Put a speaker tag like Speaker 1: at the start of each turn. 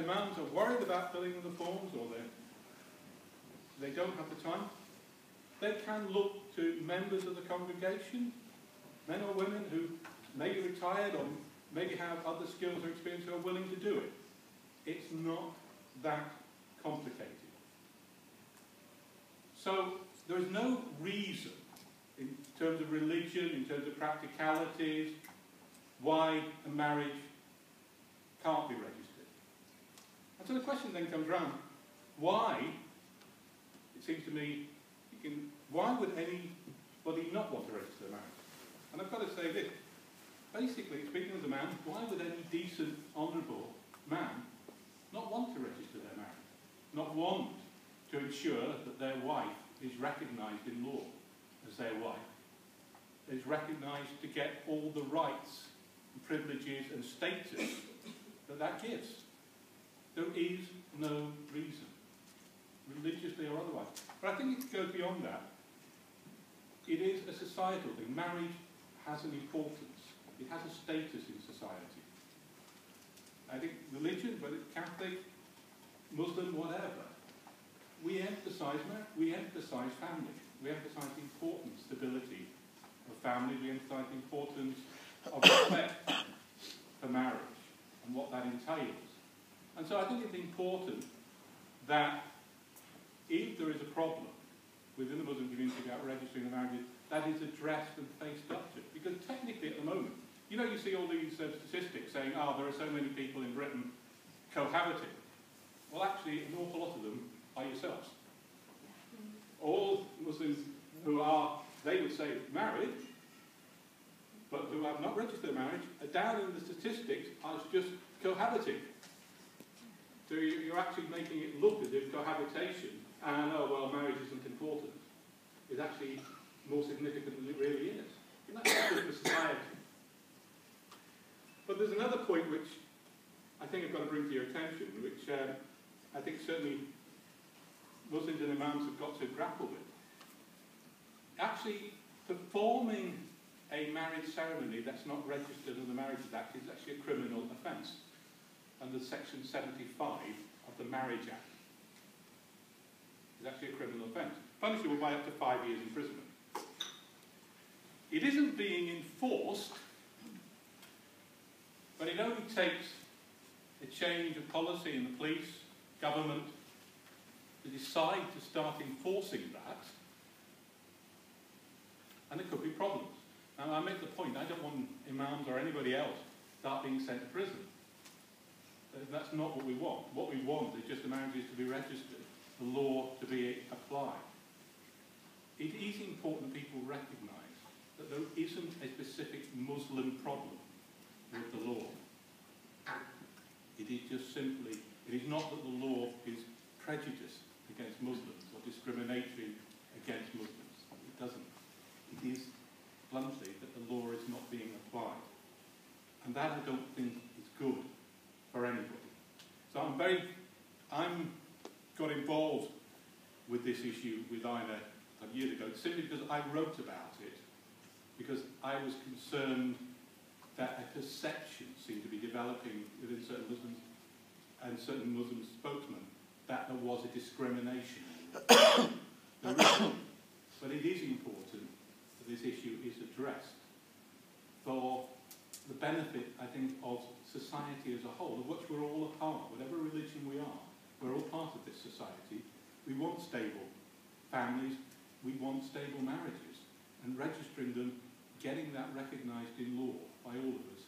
Speaker 1: imams are worried about filling in the forms, or they don't have the time, they can look to members of the congregation, men or women who may be retired or maybe have other skills or experience who are willing to do it. It's not that complicated. So there is no reason, in terms of religion, in terms of practicalities, why a marriage can't be registered. And so the question then comes round, why, it seems to me, why would anybody not want to register a marriage? And I've got to say this, basically, speaking as a man, why would any decent, honourable man not want to register their marriage? Not want to ensure that their wife is recognised in law as their wife, is recognised to get all the rights and privileges and status that gives. There is no reason, religiously or otherwise. But I think it goes beyond that. It is a societal thing. Marriage has an importance. It has a status in society. I think religion, whether it's Catholic, Muslim, whatever, we emphasise marriage, we emphasise family. We emphasise the importance, stability of family. We emphasise the importance of respect for marriage and what that entails. And so I think it's important that if there is a problem within the Muslim community about registering the marriages, that is addressed and faced up to. Because technically at the moment, you know, you see all these statistics saying, oh, there are so many people in Britain cohabiting. Well, actually, an awful lot of them are yourselves. All Muslims who are, they would say, married, but who have not registered their marriage, are down in the statistics as just cohabiting. So you're actually making it look as if cohabitation, and oh, well, marriage isn't important, is actually more significant than it really is. And that's good for society. But there's another point which I think I've got to bring to your attention, which I think certainly Muslims and imams have got to grapple with. Actually, performing a marriage ceremony that's not registered in the Marriages Act is actually a criminal offence under Section 75 of the Marriage Act. It's actually a criminal offence, punishable by up to 5 years imprisonment. It isn't being enforced, but it only takes a change of policy in the police, government, to decide to start enforcing that, and there could be problems. Now, I make the point, I don't want imams or anybody else start being sent to prison. That's not what we want. What we want is just the marriages to be registered, the law to be applied. It is important that people recognise that there isn't a specific Muslim problem with the law. It is just simply, it is not that the law is prejudiced against Muslims or discriminatory against Muslims. It doesn't. It is bluntly that the law is not being applied. And that I don't think is good for anybody. So I'm got involved with this issue with Ina years ago, simply because I wrote about it, because I was concerned that a perception seemed to be developing within certain Muslims and certain Muslim spokesmen that there was a discrimination. There isn't, but it is important that this issue is addressed for the benefit, I think, of society as a whole, of which we're all a part. Whatever religion we are, we're all part of this society. We want stable families, we want stable marriages, and registering them, getting that recognised in law by all of us